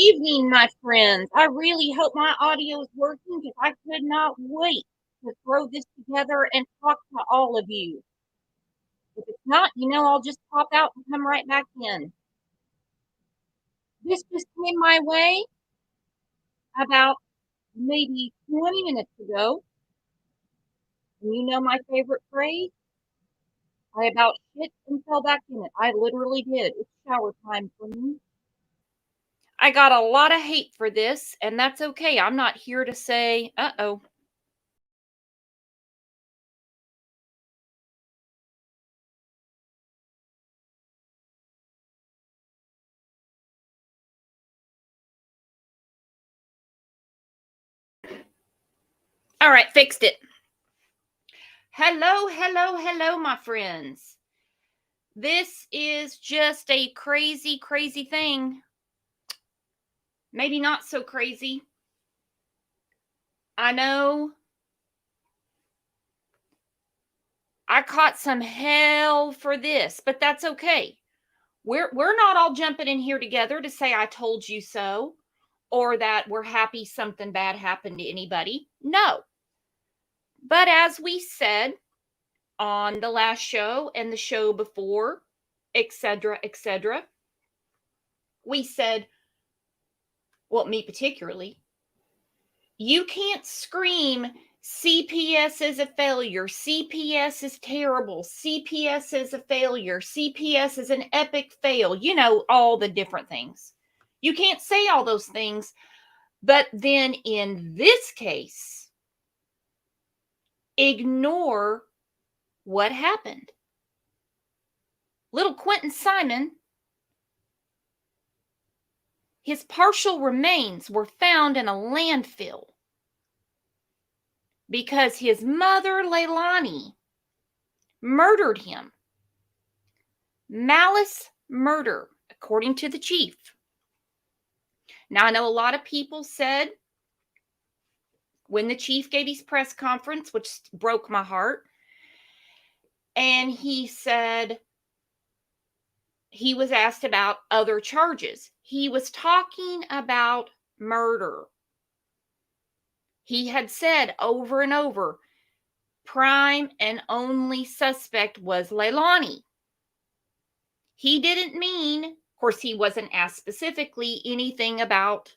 evening, my friends. I really hope my audio is working because I could not wait to throw this together and talk to all of you. If it's not, I'll just pop out and come right back in. This just came my way about maybe 20 minutes ago. And you know my favorite phrase? I about shit and fell back in it. I literally did. It's shower time for me. I got a lot of hate for this, and that's okay. I'm not here to say, uh-oh. All right, fixed it. Hello, my friends. This is just a crazy, crazy thing. Maybe not so crazy. I know I caught some hell for this, but that's okay. We're not all jumping in here together to say I told you so or that we're happy something bad happened to anybody. No. But as we said on the last show and the show before, etc., we said, well, me particularly, you can't scream CPS is a failure, CPS is terrible, CPS is a failure, CPS is an epic fail, all the different things. You can't say all those things, but then in this case, ignore what happened. Little Quinton Simon, his partial remains were found in a landfill because his mother, Leilani, murdered him. Malice murder, according to the chief. Now, I know a lot of people said when the chief gave his press conference, which broke my heart, and he said he was asked about other charges. He was talking about murder. He had said over and over, prime and only suspect was Leilani. He didn't mean, of course, he wasn't asked specifically anything about,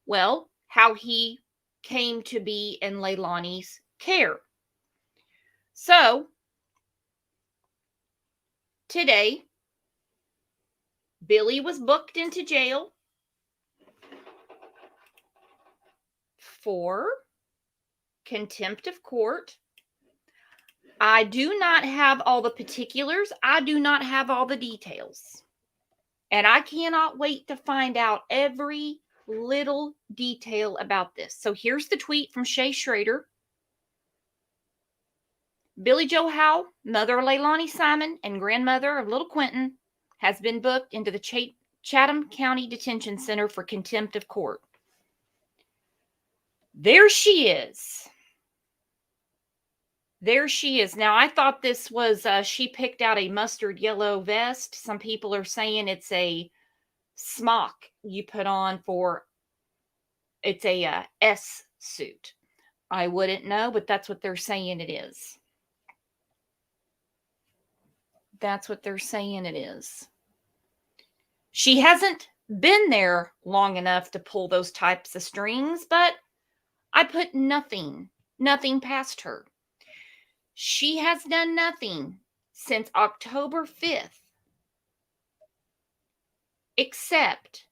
well, how he came to be in Leilani's care. So, today, Billie was booked into jail for contempt of court. I do not have all the particulars. I do not have all the details. And I cannot wait to find out every little detail about this. So here's the tweet from Shay Schrader. Billie Jo Howell, mother of Leilani Simon and grandmother of little Quinton, has been booked into the Chatham County Detention Center for contempt of court. There she is. There she is. Now, I thought this was, she picked out a mustard yellow vest. Some people are saying it's a smock you put on for, it's a S suit. I wouldn't know, but that's what they're saying it is. That's what they're saying it is. She hasn't been there long enough to pull those types of strings, but I put nothing past her. She has done nothing since October 5th except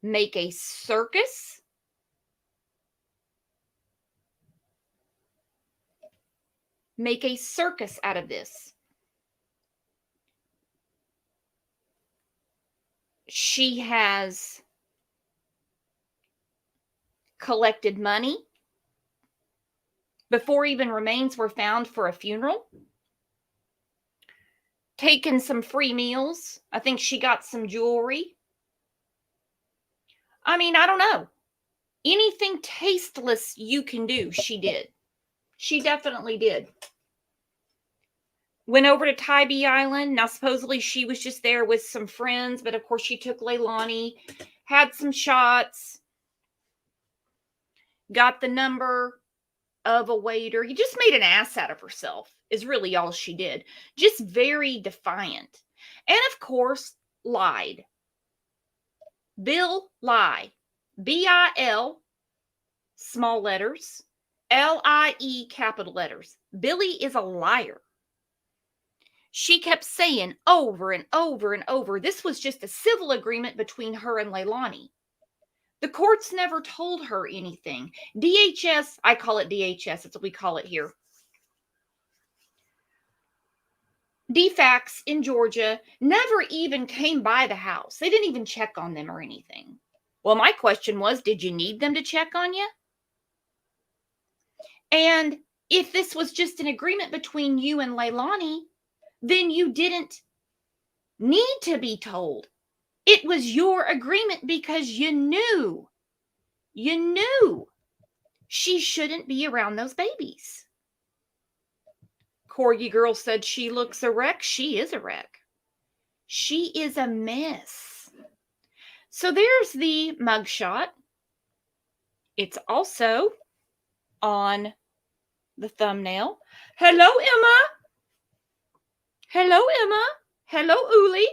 make a circus, out of this. She has collected money before even remains were found for a funeral, taken some free meals. I think she got some jewelry. I mean, I don't know. Anything tasteless you can do, she did. She definitely did. Went over to Tybee Island. Now, supposedly she was just there with some friends, but of course she took Leilani had some shots, got the number of a waiter. You just made an ass out of herself, is really all she did. Just very defiant. And of course, lied. Bill lie. B-I-L, small letters, L-I-E, capital letters. Billie is a liar. She kept saying over and over and over, this was just a civil agreement between her and Leilani. The courts never told her anything. DHS, I call it DHS, that's what we call it here. DFACS in Georgia never even came by the house. They didn't even check on them or anything. Well, my question was, did you need them to check on you? And if this was just an agreement between you and Leilani, then you didn't need to be told. It was your agreement because you knew she shouldn't be around those babies. Corgi girl said she looks a wreck. She is a wreck. She is a mess. So there's the mugshot. It's also on the thumbnail. Hello, Emma. Hello, Emma. Hello, Uli.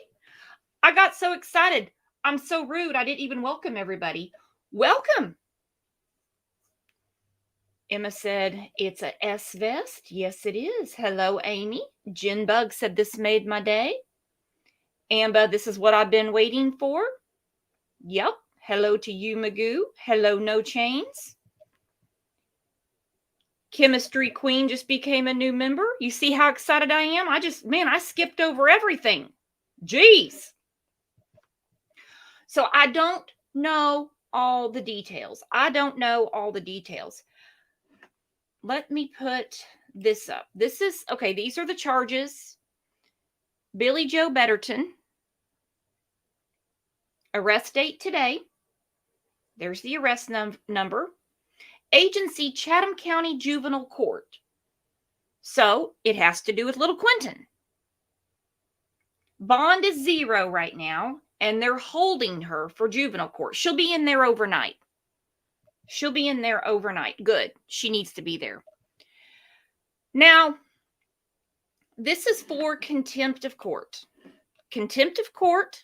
I got so excited. I'm so rude. I didn't even welcome everybody. Welcome. Emma said, it's a S vest. Yes, it is. Hello, Amy. Jinbug said, this made my day. Amba, this is what I've been waiting for. Yep. Hello to you, Magoo. Hello, No Chains. Chemistry Queen just became a new member. You see how excited I am? I skipped over everything. Jeez. So I don't know all the details. Let me put this up. These are the charges. Billie Jo Betterton. Arrest date today. There's the arrest number. Agency, Chatham County Juvenile Court. So it has to do with little Quinton. Bond is 0 right now, and they're holding her for juvenile court. She'll be in there overnight. Good. She needs to be there. Now, this is for contempt of court. Contempt of court,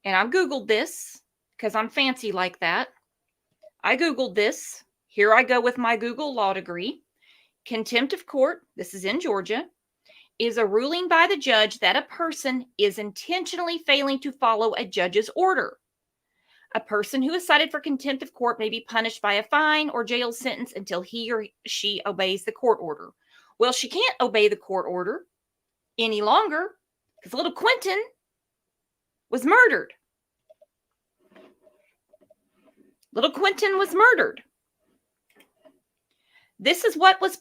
and I've Googled this because I'm fancy like that. I Googled this. Here I go with my Google law degree. Contempt of court, this is in Georgia, is a ruling by the judge that a person is intentionally failing to follow a judge's order. A person who is cited for contempt of court may be punished by a fine or jail sentence until he or she obeys the court order. Well, she can't obey the court order any longer because little Quinton was murdered. Little Quinton was murdered. This is what was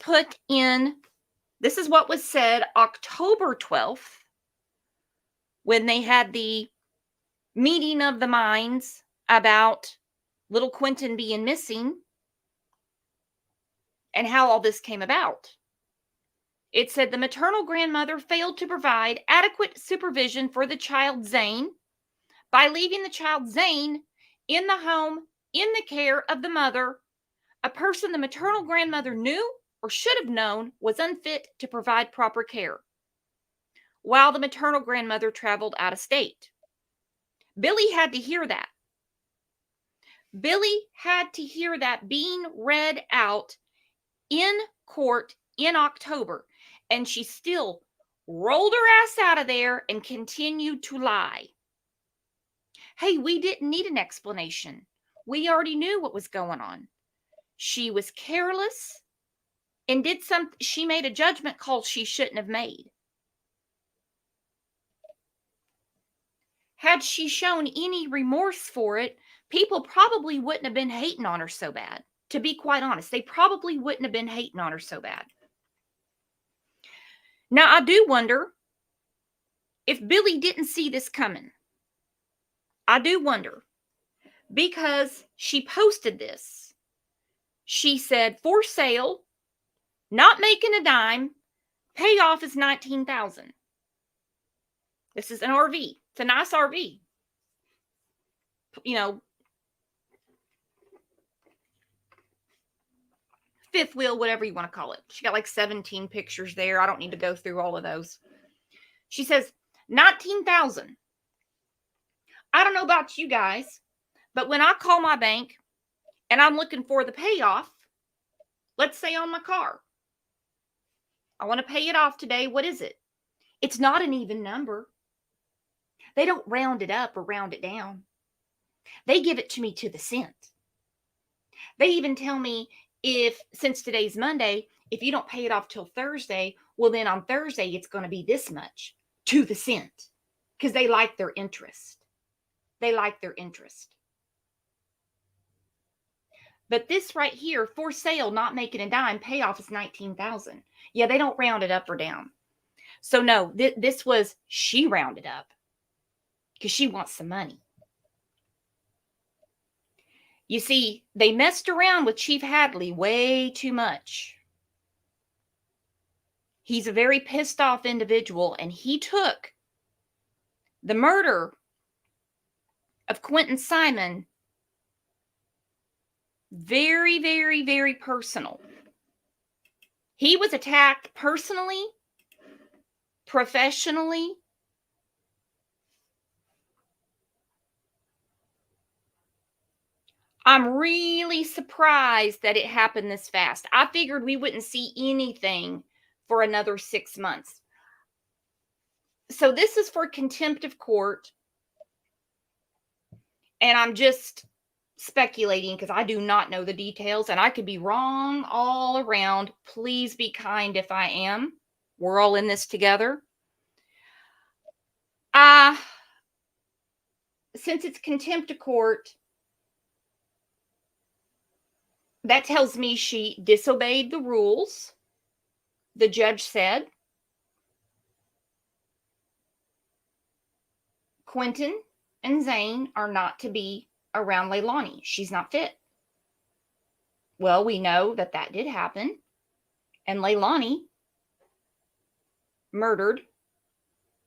said October 12th when they had the meeting of the minds about little Quinton being missing and how all this came about. It said the maternal grandmother failed to provide adequate supervision for the child Zane by leaving the child Zane in the home in the care of the mother, a person the maternal grandmother knew or should have known was unfit to provide proper care, while the maternal grandmother traveled out of state. Billie had to hear that. Billie had to hear that being read out in court in October, and she still rolled her ass out of there and continued to lie. Hey, we didn't need an explanation. We already knew what was going on. She was careless and she made a judgment call she shouldn't have made. Had she shown any remorse for it, people probably wouldn't have been hating on her so bad. To be quite honest, they probably wouldn't have been hating on her so bad. Now, I do wonder if Billie didn't see this coming. I do wonder, because she posted this. She said, for sale, not making a dime, payoff is $19,000. This is an RV. It's a nice RV. You know, fifth wheel, whatever you want to call it. She got like 17 pictures there. I don't need to go through all of those. She says, 19,000. I don't know about you guys, but when I call my bank and I'm looking for the payoff, let's say on my car, I want to pay it off today. What is it? It's not an even number. They don't round it up or round it down. They give it to me to the cent. They even tell me, since today's Monday, if you don't pay it off till Thursday, well, then on Thursday, it's going to be this much to the cent, because they like their interest. They like their interest. But this right here, for sale, not making a dime, payoff is 19,000. Yeah, they don't round it up or down. So no, this was, she rounded up because she wants some money. You see, they messed around with Chief Hadley way too much. He's a very pissed off individual, and he took the murder of Quinton Simon very, very, very personal. He was attacked personally, professionally. I'm really surprised that it happened this fast. I figured we wouldn't see anything for another 6 months. So this is for contempt of court. And I'm just speculating because I do not know the details, and I could be wrong all around. Please be kind if I am. We're all in this together. Since it's contempt of court, that tells me she disobeyed the rules. The judge said Quinton and Zane are not to be around Leilani. She's not fit. Well, we know that did happen. And Leilani murdered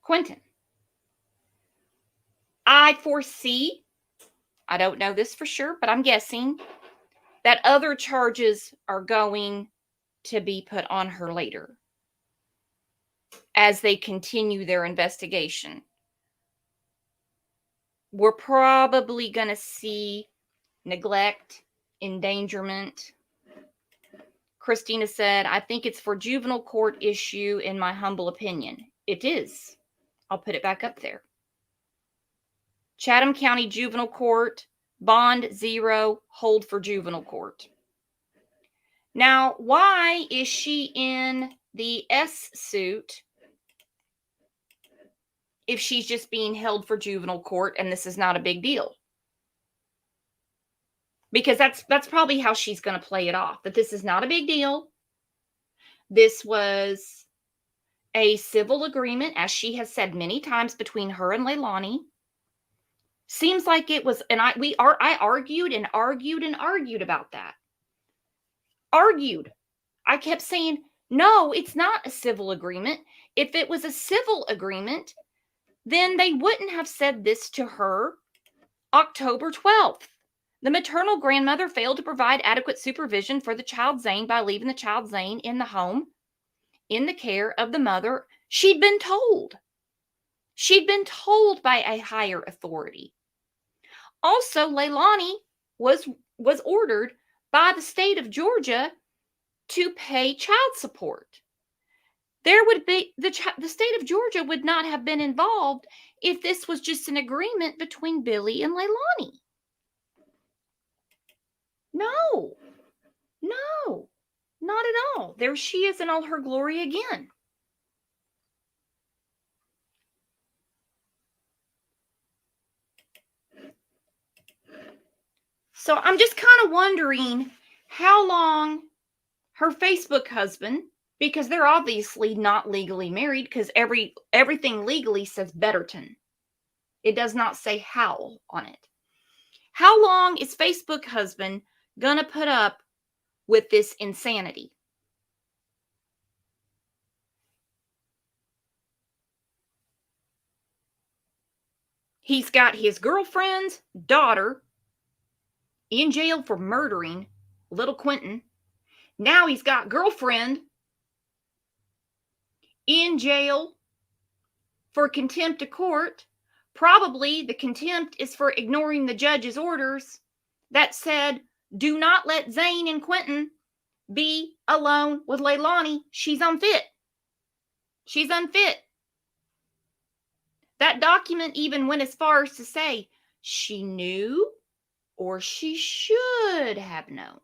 Quinton. I foresee, I don't know this for sure, but I'm guessing that other charges are going to be put on her later as they continue their investigation. We're probably going to see neglect, endangerment. Christina said, I think it's for juvenile court issue, in my humble opinion. It is. I'll put it back up there. Chatham County Juvenile Court, bond 0, hold for juvenile court. Now, why is she in the S suit if she's just being held for juvenile court and this is not a big deal? Because that's probably how she's going to play it off, that this is not a big deal. This was a civil agreement, as she has said many times, between her and Leilani. Seems like it was, and I argued and argued and argued about that. Argued. I kept saying, no, it's not a civil agreement. If it was a civil agreement, then they wouldn't have said this to her October 12th. The maternal grandmother failed to provide adequate supervision for the child Zane by leaving the child Zane in the home in the care of the mother. She'd been told. She'd been told by a higher authority. Also, Leilani was ordered by the state of Georgia to pay child support. There would be the state of Georgia would not have been involved if this was just an agreement between Billie and Leilani. No, not at all. There she is in all her glory again. So I'm just kind of wondering how long her Facebook husband, because they're obviously not legally married, because everything legally says Betterton. It does not say Howell on it. How long is Facebook husband gonna put up with this insanity? He's got his girlfriend's daughter in jail for murdering little Quinton. Now he's got girlfriend in jail for contempt of court. Probably the contempt is for ignoring the judge's orders that said, do not let Zane and Quinton be alone with Leilani. She's unfit. She's unfit. That document even went as far as to say she knew or she should have known.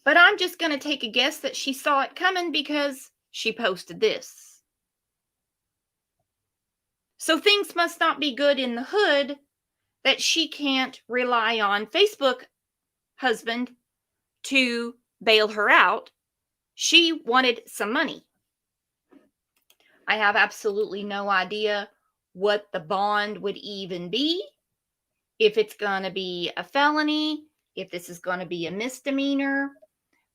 But I'm just going to take a guess that she saw it coming because she posted this. So things must not be good in the hood that she can't rely on Facebook husband to bail her out. She wanted some money. I have absolutely no idea what the bond would even be, if it's going to be a felony, if this is going to be a misdemeanor.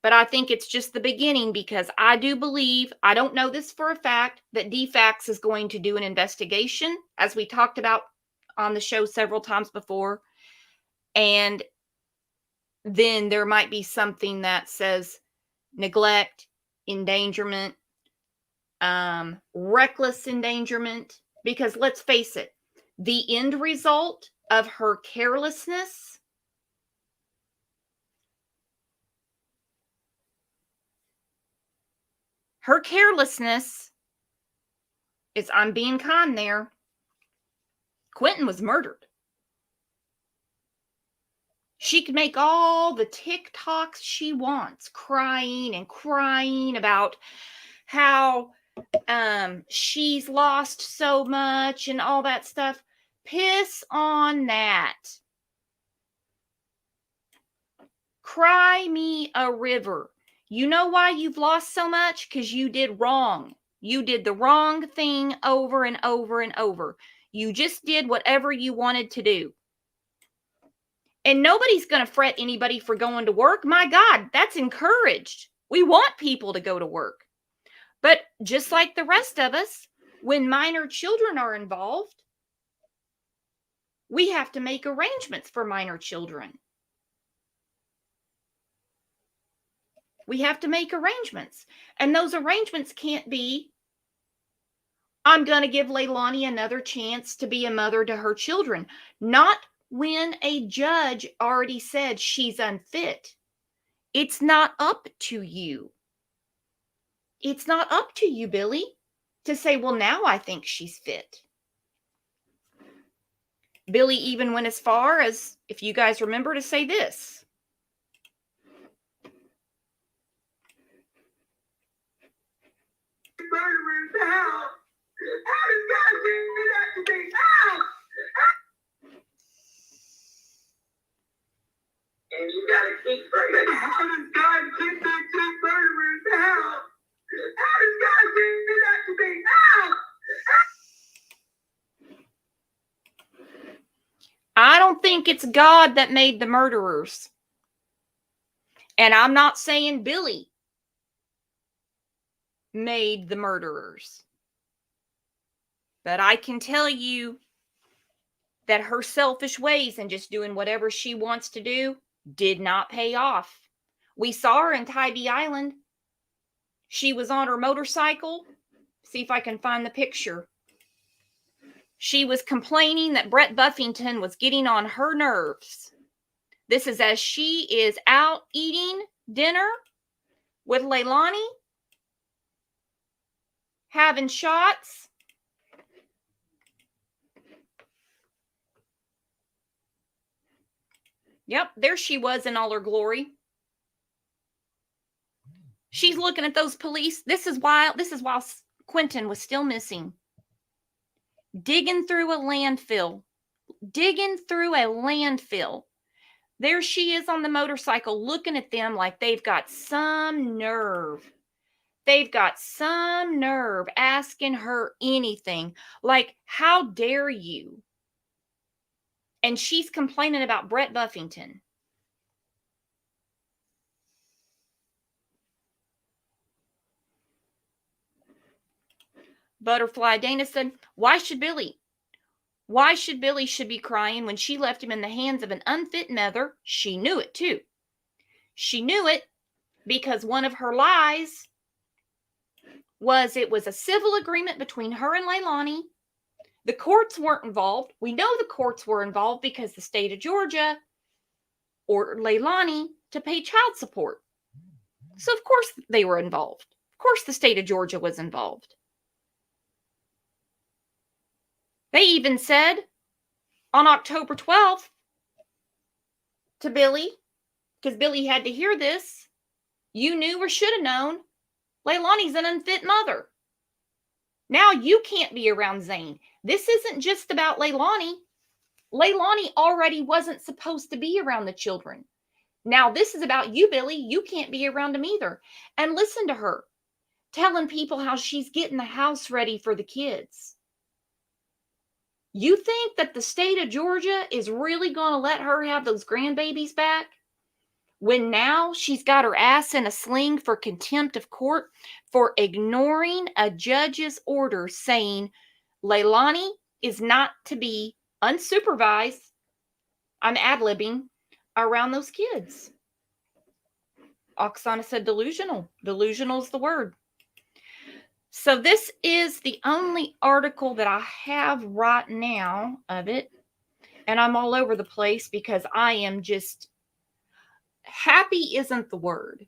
But I think it's just the beginning, because I do believe, I don't know this for a fact, that DFACS is going to do an investigation, as we talked about on the show several times before. And then there might be something that says neglect, endangerment, reckless endangerment. Because let's face it, the end result of her carelessness is, I'm being kind there, Quinton was murdered. She could make all the TikToks she wants, crying and crying about how she's lost so much and all that stuff. Piss on that. Cry me a river. You know why you've lost so much? Because you did wrong. You did the wrong thing over and over and over. You just did whatever you wanted to do. And nobody's going to fret anybody for going to work. My God, that's encouraged. We want people to go to work. But just like the rest of us, when minor children are involved, we have to make arrangements for minor children. We have to make arrangements. And those arrangements can't be, I'm going to give Leilani another chance to be a mother to her children. Not when a judge already said she's unfit. It's not up to you. It's not up to you, Billie, to say, well, now I think she's fit. Billie even went as far as, if you guys remember, to say this. And you gotta keep bringing. How does God keep these two murderers out? How does God do that to me? I don't think it's God that made the murderers. And I'm not saying Billie made the murderers. But I can tell you that her selfish ways and just doing whatever she wants to do did not pay off. We saw her in Tybee Island. She was on her motorcycle. See if I can find the picture. She was complaining that Brett Buffington was getting on her nerves. This is as she is out eating dinner with Leilani, having shots. Yep, there she was in all her glory. She's looking at those police. This is while Quinton was still missing. Digging through a landfill. There she is on the motorcycle looking at them like they've got some nerve. Asking her anything. Like, how dare you? And she's complaining about Brett Buffington. Butterfly Dana said, why should Billie? Why should Billie be crying when she left him in the hands of an unfit mother? She knew it too. She knew it because one of her lies was it was a civil agreement between her and Leilani. The courts weren't involved. We know the courts were involved because the state of Georgia ordered Leilani to pay child support. So of course they were involved. Of course the state of Georgia was involved. They even said on October 12th to Billie, because Billie had to hear this, you knew or should have known Leilani's an unfit mother. Now you can't be around Zane. This isn't just about Leilani. Leilani already wasn't supposed to be around the children. Now this is about you, Billie. You can't be around them either. And listen to her telling people how she's getting the house ready for the kids. You think that the state of Georgia is really going to let her have those grandbabies back? When now she's got her ass in a sling for contempt of court for ignoring a judge's order saying Leilani is not to be unsupervised, I'm ad-libbing, around those kids. Oksana said delusional. Delusional is the word. So this is the only article that I have right now of it. And I'm all over the place because I am just happy isn't the word.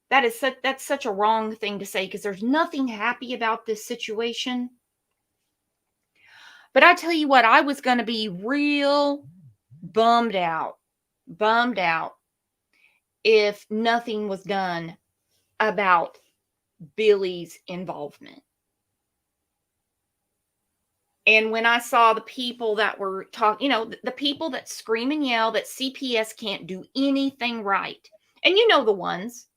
That's such a wrong thing to say because there's nothing happy about this situation. But I tell you what, I was going to be real bummed out if nothing was done about Billie's involvement. And when I saw the people that were talking, the people that scream and yell that CPS can't do anything right. And you know the ones.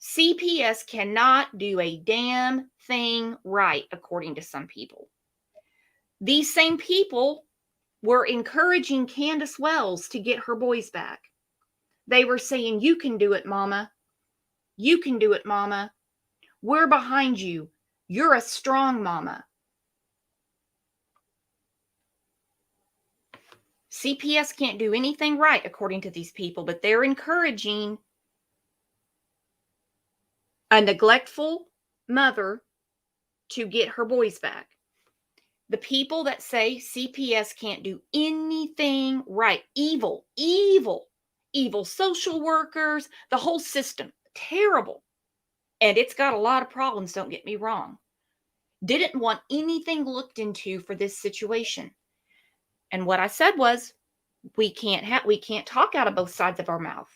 CPS cannot do a damn thing right, according to some people. These same people were encouraging Candace Wells to get her boys back. They were saying, you can do it, Mama. You can do it, Mama. We're behind you. You're a strong mama. CPS can't do anything right, according to these people, but they're encouraging a neglectful mother to get her boys back. The people that say CPS can't do anything right, evil social workers, the whole system, terrible. And it's got a lot of problems, don't get me wrong. Didn't want anything looked into for this situation. And what I said was, we can't talk out of both sides of our mouth.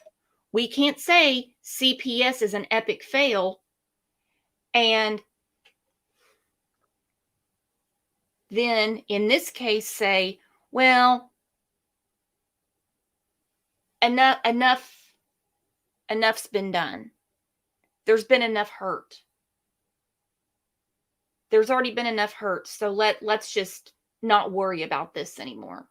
We can't say CPS is an epic fail and then in this case say, well, enough's been done. There's been enough hurt. There's already been enough hurt. So let's just not worry about this anymore.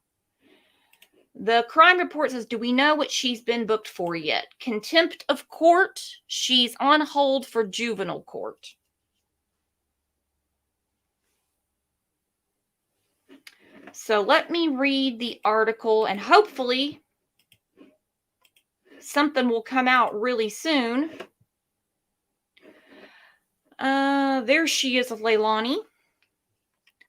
The crime report says, do we know what she's been booked for yet? Contempt of court. She's on hold for juvenile court. So let me read the article and hopefully something will come out really soon. There she is with Leilani.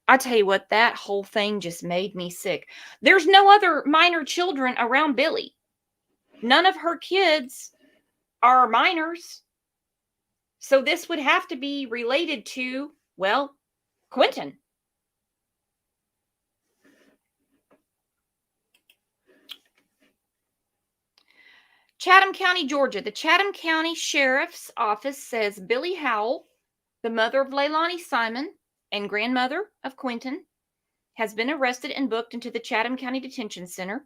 I tell you what, that whole thing just made me sick. There's no other minor children around Billie. None of her kids are minors. So this would have to be related to, well, Quinton. Chatham County, Georgia. The Chatham County Sheriff's Office says Billie Howell, the mother of Leilani Simon and grandmother of Quinton, has been arrested and booked into the Chatham County Detention Center.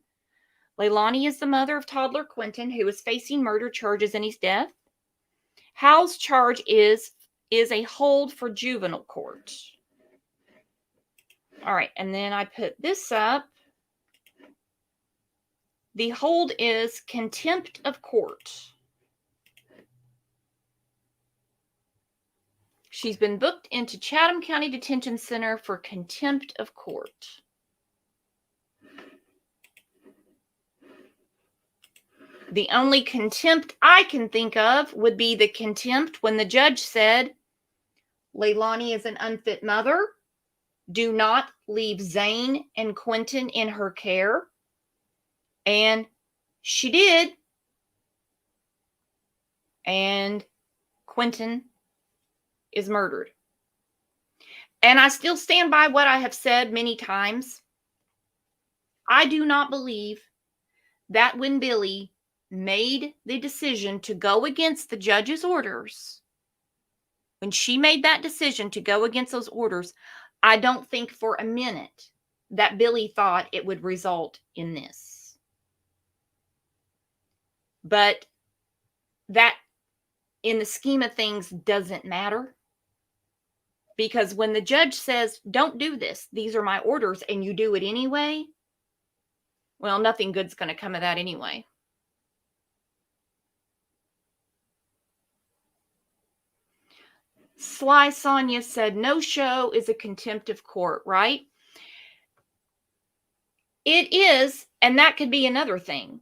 Leilani is the mother of toddler Quinton, who is facing murder charges in his death. Howell's charge is a hold for juvenile court. All right, and then I put this up. The hold is contempt of court. She's been booked into Chatham County Detention Center for contempt of court. The only contempt I can think of would be the contempt when the judge said, Leilani is an unfit mother. Do not leave Zane and Quinton in her care. And she did. And Quinton is murdered. And I still stand by what I have said many times. I do not believe that when Billie made the decision to go against the judge's orders, when she made that decision to go against those orders, I don't think for a minute that Billie thought it would result in this. But that, in the scheme of things, doesn't matter. Because when the judge says, don't do this, these are my orders, and you do it anyway, well, nothing good's going to come of that anyway. Sly Sonia said, no show is a contempt of court, right? It is, and that could be another thing.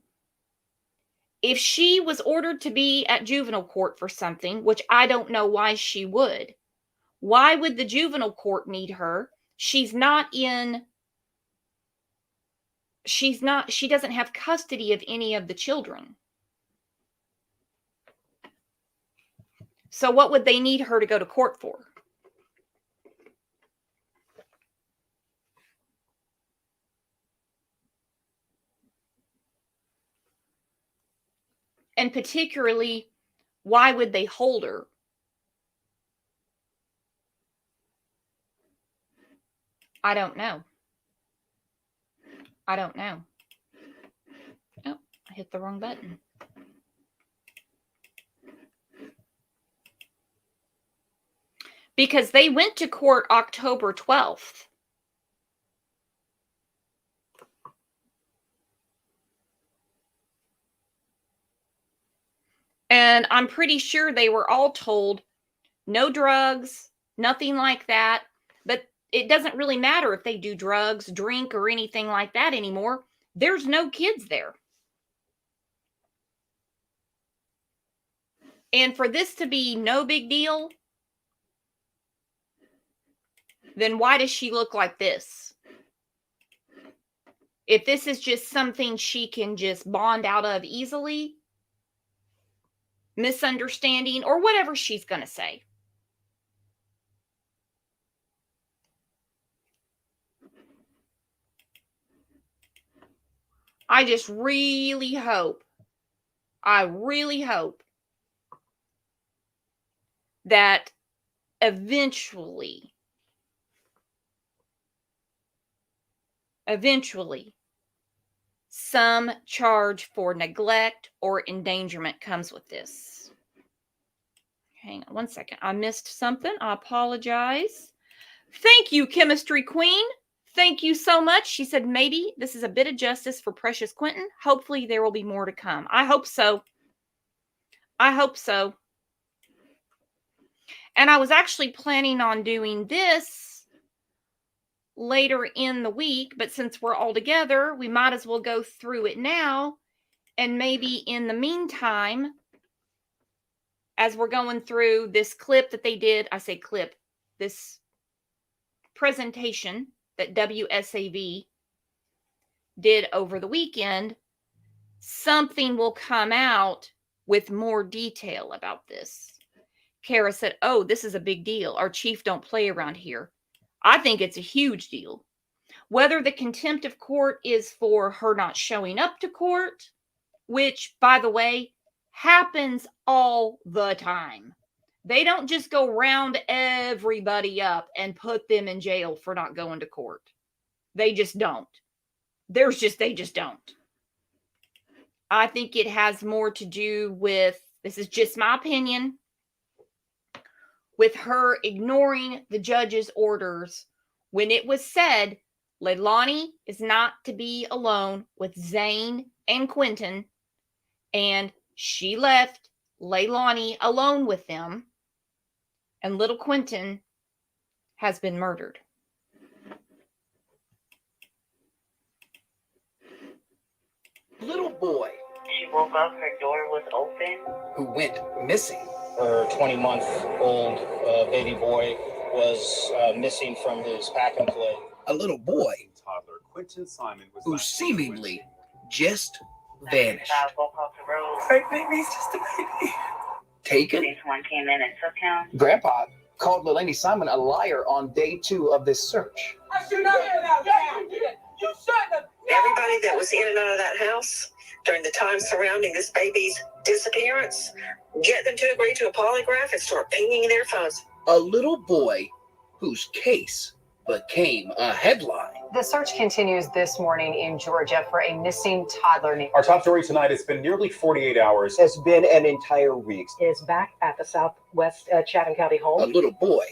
If she was ordered to be at juvenile court for something, which I don't know why she would, why would the juvenile court need her? She doesn't have custody of any of the children. So what would they need her to go to court for? And particularly, why would they hold her? I don't know. I don't know. Oh, I hit the wrong button. Because they went to court October 12th. And I'm pretty sure they were all told no drugs, nothing like that. But it doesn't really matter if they do drugs, drink, or anything like that anymore. There's no kids there. And for this to be no big deal, then why does she look like this? If this is just something she can just bond out of easily, misunderstanding, or whatever she's going to say. I just really hope, that eventually, some charge for neglect or endangerment comes with this. Hang on one second. I missed something. I apologize. Thank you, Chemistry Queen. Thank you so much. She said, maybe this is a bit of justice for precious Quinton. Hopefully there will be more to come. I hope so. I hope so. And I was actually planning on doing this later in the week, but since we're all together, we might as well go through it now. And maybe in the meantime, as we're going through this clip that they did, I say clip, this presentation that WSAV did over the weekend, something will come out with more detail about this. Kara said, oh, this is a big deal. Our chief don't play around here. I think it's a huge deal. Whether the contempt of court is for her not showing up to court, which, by the way, happens all the time. They don't just go round everybody up and put them in jail for not going to court. They just don't. They just don't. I think it has more to do with, this is just my opinion, with her ignoring the judge's orders when it was said Leilani is not to be alone with Zane and Quinton, and she left Leilani alone with them, and little Quinton has been murdered. Little boy, woke up, her door was open. Who went missing. Her 20-month-old baby boy was missing from his pack and play. A little boy, toddler Quinton Simon, was who seemingly just vanished. Child woke off the road. Hey, baby's just a baby. Taken? Someone came in and took him. Grandpa called Leilani Simon a liar on day 2 of this search. I should not have that. Yeah, you did. You shouldn't have. Everybody that was in and out of that house during the time surrounding this baby's disappearance, get them to agree to a polygraph and start pinging their phones. A little boy whose case became a headline. The search continues this morning in Georgia for a missing toddler named. Our top story tonight has been nearly 48 hours. It's been an entire week. Is back at the Southwest Chatham County A home. little boy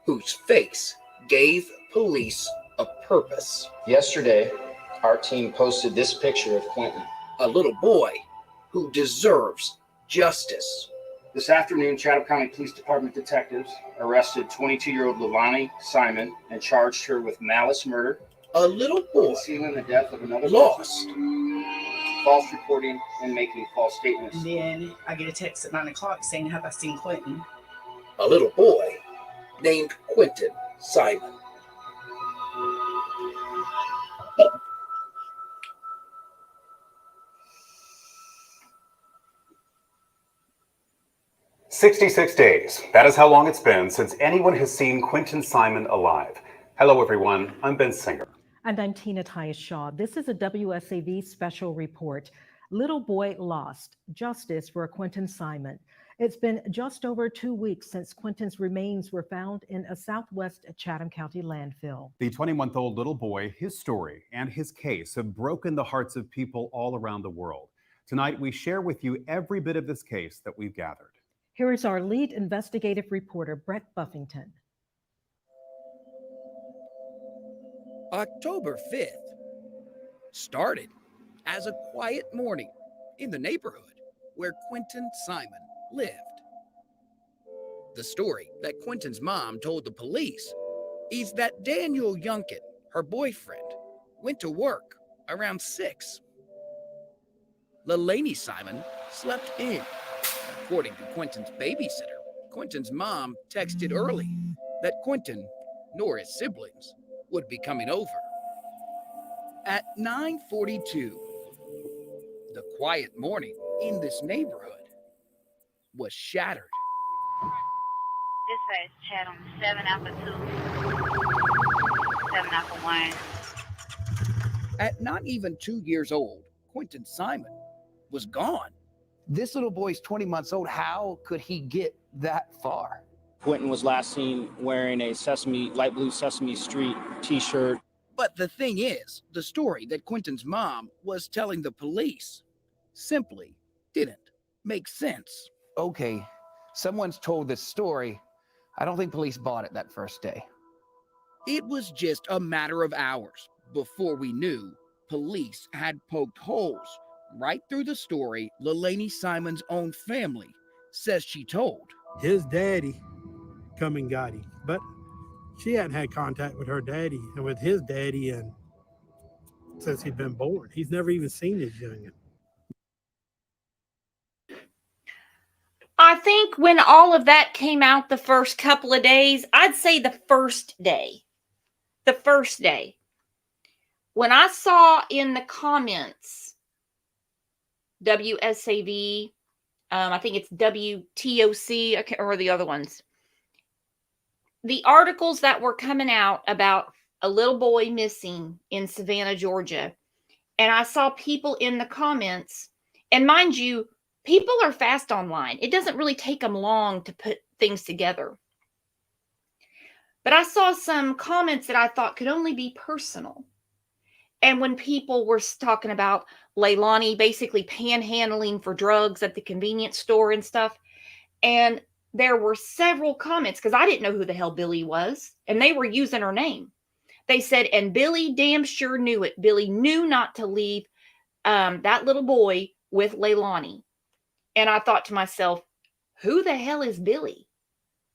whose face gave police a purpose. Yesterday, our team posted this picture of Quinton. A little boy who deserves justice. This afternoon, Chatham County Police Department detectives arrested 22-year-old Leilani Simon and charged her with malice murder. A little boy concealing the death of another lost, false reporting, and making false statements. And then I get a text at 9 o'clock saying, "Have I seen Quinton?" A little boy named Quinton Simon. "66 days. That is how long it's been since anyone has seen Quinton Simon alive. Hello, everyone. I'm Ben Singer. And I'm Tina Tyus-Shaw. This is a WSAV special report. Little boy lost. Justice for Quinton Simon. It's been just over 2 weeks since Quinton's remains were found in a Southwest Chatham County landfill. The 20-month-old little boy, his story, and his case have broken the hearts of people all around the world. Tonight, we share with you every bit of this case that we've gathered. Here is our lead investigative reporter, Brett Buffington. October 5th started as a quiet morning in the neighborhood where Quinton Simon lived. The story that Quinton's mom told the police is that Daniel Yunkin, her boyfriend, went to work around 6. Leilani Simon slept in. According to Quinton's babysitter, Quinton's mom texted early that Quinton, nor his siblings, would be coming over. At 9:42, the quiet morning in this neighborhood was shattered. This is Chatham 7 Alpha 2, 7 Alpha 1. At not even 2 years old, Quinton Simon was gone. This little boy's 20 months old. How could he get that far? Quinton was last seen wearing a light blue Sesame Street t-shirt. But the thing is, the story that Quinton's mom was telling the police simply didn't make sense. Okay, someone's told this story. I don't think police bought it that first day. It was just a matter of hours before we knew police had poked holes right through the story Leilani Simon's own family says she told. His daddy come and got him, but she hadn't had contact with her daddy and with his daddy and since he'd been born. He's never even seen his youngin. I think when all of that came out the first couple of days, I'd say the first day. The first day. When I saw in the comments, WSAV, I think it's WTOC or the other ones. The articles that were coming out about a little boy missing in Savannah, Georgia. And I saw people in the comments, and mind you, people are fast online. It doesn't really take them long to put things together. But I saw some comments that I thought could only be personal. And when people were talking about Leilani basically panhandling for drugs at the convenience store and stuff, and there were several comments, because I didn't know who the hell Billie was, and they were using her name. They said, and Billie damn sure knew it. Billie knew not to leave that little boy with Leilani. And I thought to myself, who the hell is Billie?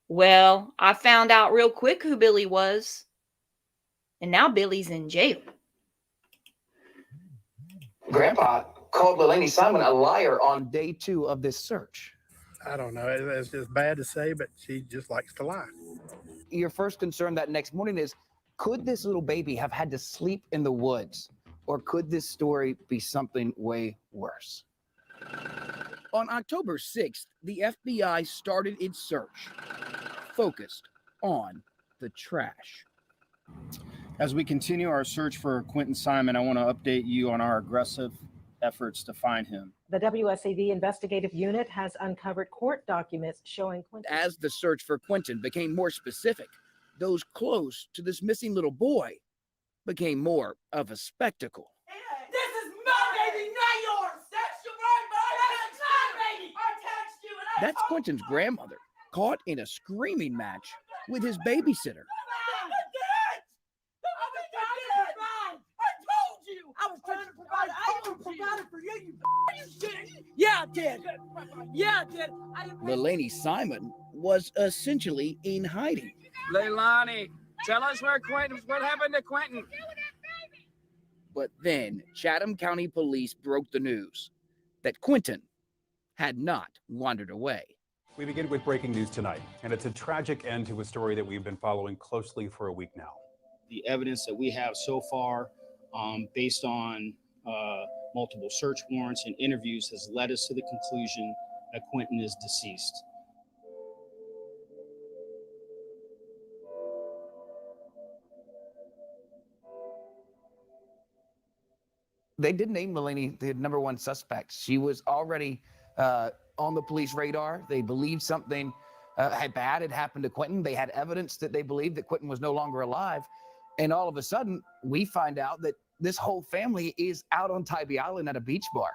Well, I found out real quick who Billie was. And now Billie's in jail. Grandpa called Leilani Simon a liar on day 2 of this search. I don't know. It's just bad to say, but she just likes to lie. Your first concern that next morning is, could this little baby have had to sleep in the woods? Or could this story be something way worse? On October 6th, the FBI started its search, focused on the trash. As we continue our search for Quinton Simon, I want to update you on our aggressive efforts to find him. The WSAV investigative unit has uncovered court documents showing Quinton. As the search for Quinton became more specific, those close to this missing little boy became more of a spectacle. This is my baby, not yours. That's your right, that's my baby. I text you and I That's Quinton's grandmother, caught in a screaming match with his babysitter. I was trying to provide. I even provided for you. You shit. Yeah, I did. Yeah, I did. Leilani Simon was essentially in hiding. Leilani, tell us what happened to Quinton. But then Chatham County Police broke the news that Quinton had not wandered away. We begin with breaking news tonight, and it's a tragic end to a story that we've been following closely for a week now. The evidence that we have so far, based on multiple search warrants and interviews, has led us to the conclusion that Quinton is deceased. They did name Leilani the number 1 suspect. She was already on the police radar. They believed something bad had happened to Quinton. They had evidence that they believed that Quinton was no longer alive. And all of a sudden, we find out that this whole family is out on Tybee Island at a beach bar.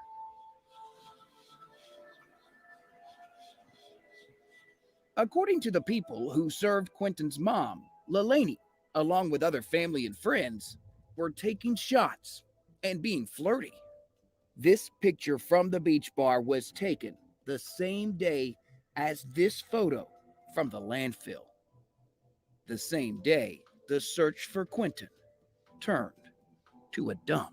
According to the people who served Quinton's mom, Leilani, along with other family and friends, were taking shots and being flirty. This picture from the beach bar was taken the same day as this photo from the landfill. The same day the search for Quinton turned to a dump.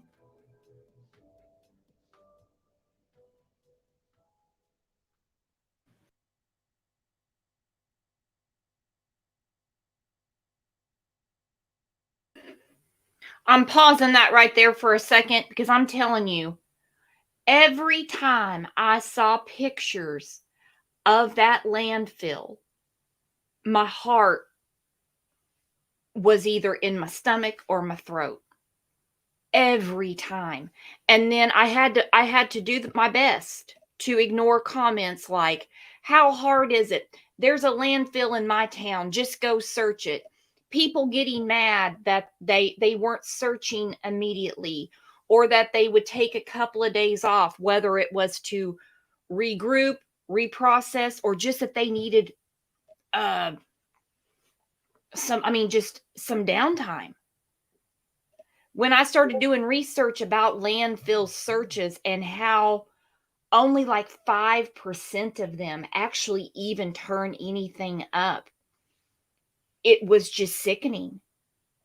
I'm pausing that right there for a second because I'm telling you, every time I saw pictures of that landfill, my heart was either in my stomach or my throat. Every time. And then I had to do my best to ignore comments like, how hard is it? There's a landfill in my town. Just go search it. People getting mad that they weren't searching immediately, or that they would take a couple of days off, whether it was to regroup, reprocess, or just that they needed just some downtime. When I started doing research about landfill searches and how only like 5% of them actually even turn anything up, it was just sickening.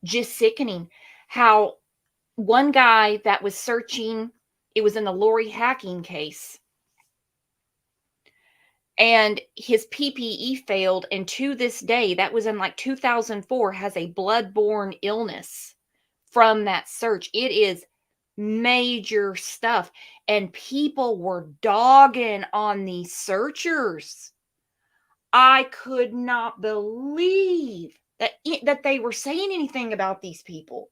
Just sickening how one guy that was searching, it was in the Lori hacking case, and his PPE failed. And to this day, that was in like 2004, has a bloodborne illness from that search. It is major stuff. And people were dogging on these searchers. I could not believe that they were saying anything about these people.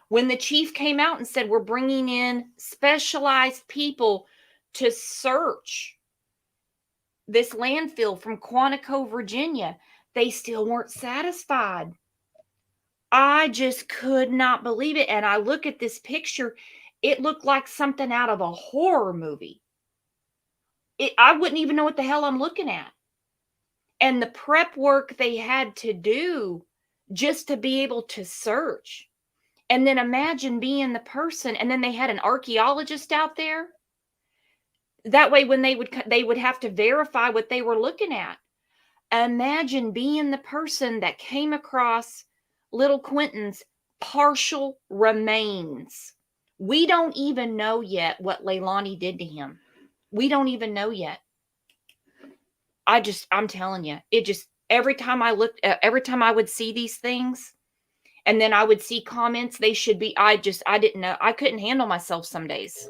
When the chief came out and said, we're bringing in specialized people to search this landfill from Quantico, Virginia, they still weren't satisfied. I just could not believe it. And I look at this picture, it looked like something out of a horror movie. I wouldn't even know what the hell I'm looking at. And the prep work they had to do just to be able to search. And then imagine being the person, and then they had an archaeologist out there. That way, when they would have to verify what they were looking at. Imagine being the person that came across little Quinton's partial remains We don't even know yet what Leilani did to him. We don't even know yet. I'm telling you, it just, every time I would see these things, and then I would see comments, they should be, I didn't know. I couldn't handle myself some days.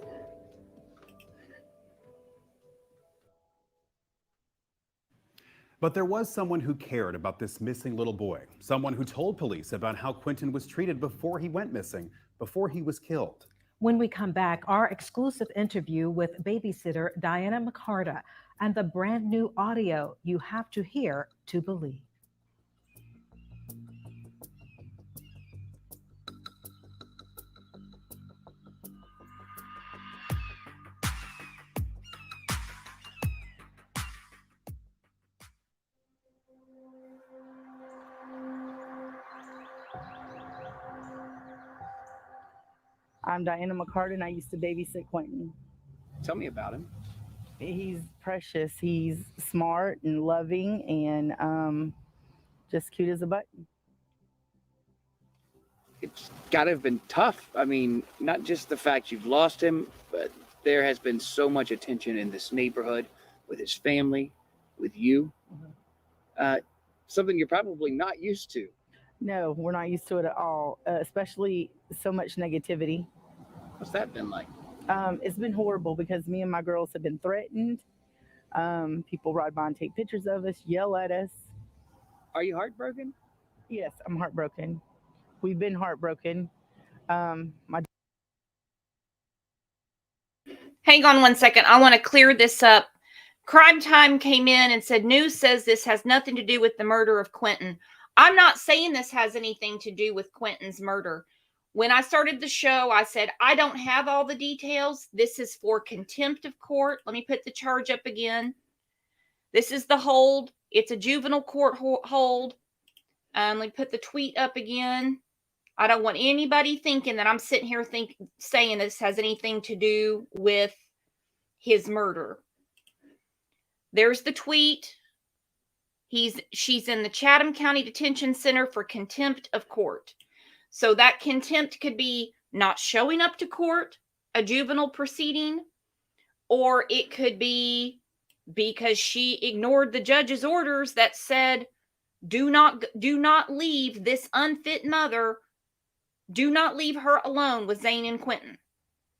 But there was someone who cared about this missing little boy, someone who told police about how Quinton was treated before he went missing, before he was killed. When we come back, our exclusive interview with babysitter Diana McCarta and the brand new audio you have to hear to believe. I'm Diana McCartan, and I used to babysit Quinton. Tell me about him. He's precious. He's smart and loving and just cute as a button. It's got to have been tough. I mean, not just the fact you've lost him, but there has been so much attention in this neighborhood with his family, with you. Something you're probably not used to. No, we're not used to it at all, especially so much negativity. What's that been like? It's been horrible because me and my girls have been threatened. People ride by and take pictures of us, yell at us. Are you heartbroken? Yes, I'm heartbroken. We've been heartbroken. Hang on one second. I want to clear this up. Crime Time came in and said, news says this has nothing to do with the murder of Quinton. I'm not saying this has anything to do with Quinton's murder. When I started the show, I said, I don't have all the details. This is for contempt of court. Let me put the charge up again. This is the hold. It's a juvenile court hold. Let me put the tweet up again. I don't want anybody thinking that I'm sitting here saying this has anything to do with his murder. There's the tweet. She's in the Chatham County Detention Center for contempt of court. So that contempt could be not showing up to court, a juvenile proceeding, or it could be because she ignored the judge's orders that said, do not leave this unfit mother. Do not leave her alone with Zane and Quinton.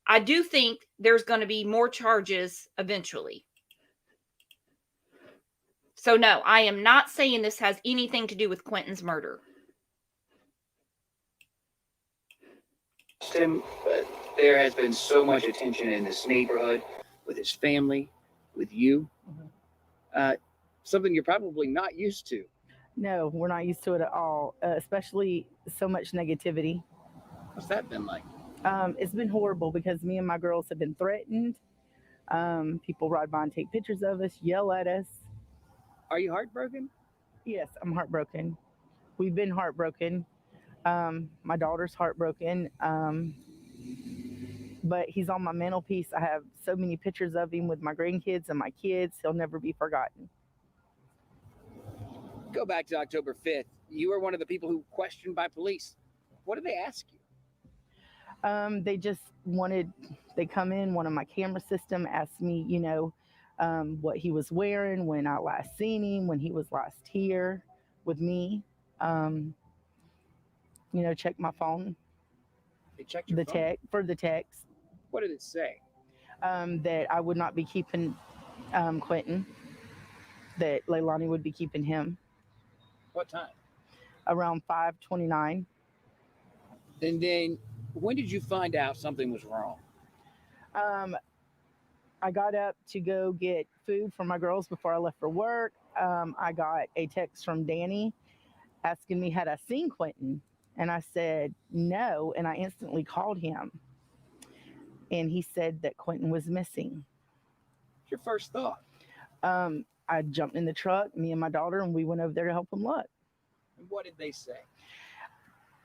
I do think there's going to be more charges eventually. So no, I am not saying this has anything to do with Quinton's murder. But there has been so much attention in this neighborhood with his family, with you. Something you're probably not used to. No, we're not used to it at all, especially so much negativity. What's that been like? It's been horrible because me and my girls have been threatened. People ride by and take pictures of us, yell at us. Are you heartbroken? Yes, I'm heartbroken. We've been heartbroken. My daughter's heartbroken. But he's on my mantelpiece. I have so many pictures of him with my grandkids and my kids. He'll never be forgotten. Go back to October 5th. You were one of the people who questioned by police. What did they ask you? They just they come in, one of my camera system asked me, what he was wearing, when I last seen him, when he was last here with me. Check my phone. They checked your phone? For the text. What did it say? That I would not be keeping Quinton, that Leilani would be keeping him. What time? Around 5:29. And then when did you find out something was wrong? I got up to go get food for my girls before I left for work. I got a text from Danny asking me had I seen Quinton, and I said no, and I instantly called him, and he said that Quinton was missing. What's your first thought? I jumped in the truck, me and my daughter, and we went over there to help him look. And what did they say?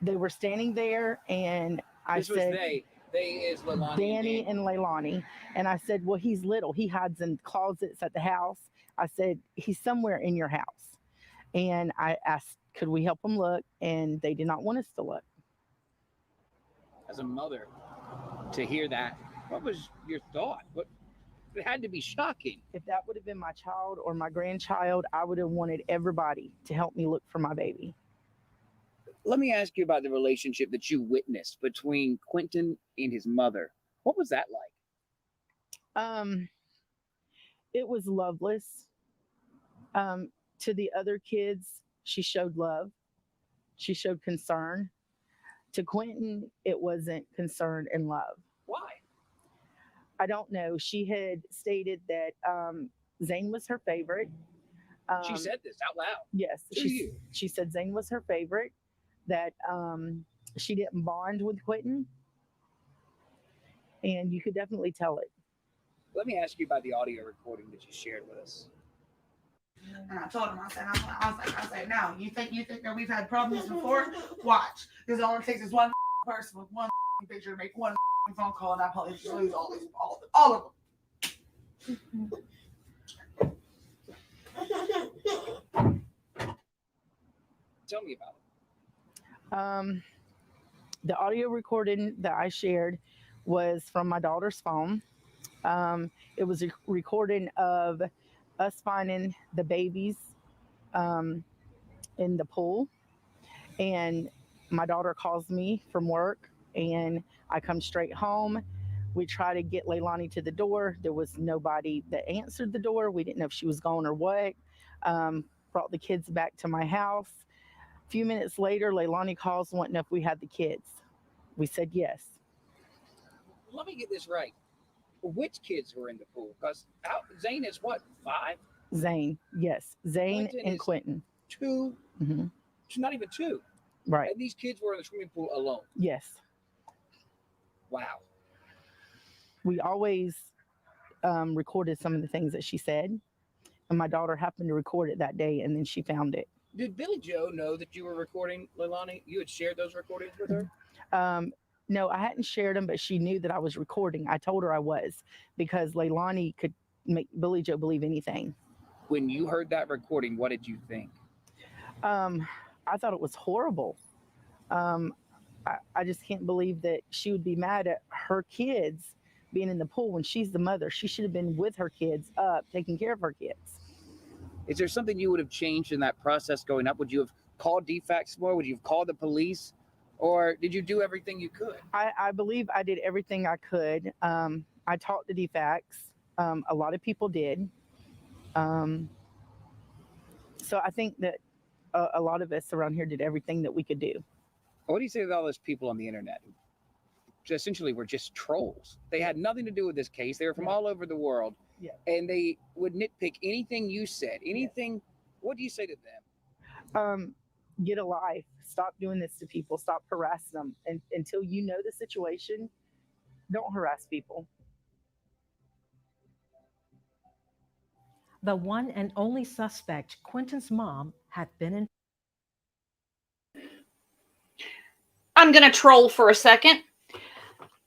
They were standing there, and I said, They is Leilani. Danny and Leilani. And I said, well, he's little. He hides in closets at the house. I said, he's somewhere in your house. And I asked, could we help him look? And they did not want us to look. As a mother, to hear that. What was your thought? What, it had to be shocking. If that would have been my child or my grandchild, I would have wanted everybody to help me look for my baby. Let me ask you about the relationship that you witnessed between Quinton and his mother. What was that like? It was loveless. To the other kids, she showed love. She showed concern. To Quinton, it wasn't concern and love. Why? I don't know. She had stated that Zane was her favorite. She said this out loud. Yes. To you. She said Zane was her favorite, that she didn't bond with Quinton. And you could definitely tell it. Let me ask you about the audio recording that you shared with us. And I told him, I said, no, you think that we've had problems before? Watch. Because all it takes is one person with one picture to make one phone call, and I probably just lose all of them. Tell me about it. The audio recording that I shared was from my daughter's phone. It was a recording of us finding the babies in the pool, and my daughter calls me from work, and I come straight home. We try to get Leilani to the door. There was nobody that answered the door. We didn't know if she was gone or what. Brought the kids back to my house. A few minutes later, Leilani calls wanting to know if we had the kids. We said yes. Let me get this right. Which kids were in the pool? Because Zane is what, 5? Zane, yes. Zane Quinton and is Quinton. 2? Mm-hmm. She's not even 2. Right. And these kids were in the swimming pool alone. Yes. Wow. We always recorded some of the things that she said, and my daughter happened to record it that day, and then she found it. Did Billie Jo know that you were recording, Leilani? You had shared those recordings with her? No, I hadn't shared them, but she knew that I was recording. I told her I was, because Leilani could make Billie Jo believe anything. When you heard that recording, what did you think? I thought it was horrible. I just can't believe that she would be mad at her kids being in the pool when she's the mother. She should have been with her kids up, taking care of her kids. Is there something you would have changed in that process going up? Would you have called DFACS more? Would you have called the police? Or did you do everything you could? I believe I did everything I could. I talked to DFACS. A lot of people did. So I think that a lot of us around here did everything that we could do. What do you say to all those people on the internet who essentially were just trolls? They had nothing to do with this case. They were from all over the world. Yeah. And they would nitpick anything you said, anything. What do you say to them? Get a life. Stop doing this to people. Stop harassing them. And until you know the situation, don't harass people. The one and only suspect, Quinton's mom, had been in. I'm going to troll for a second.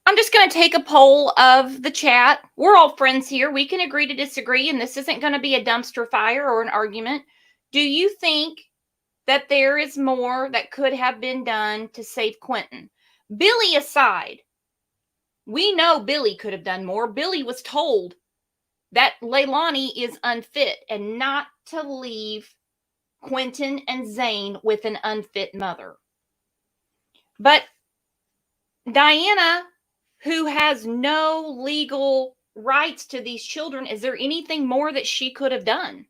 I'm just going to take a poll of the chat. We're all friends here. We can agree to disagree, and this isn't going to be a dumpster fire or an argument. Do you think that there is more that could have been done to save Quinton? Billie aside, we know Billie could have done more. Billie was told that Leilani is unfit and not to leave Quinton and Zane with an unfit mother. But Diana, who has no legal rights to these children, is there anything more that she could have done?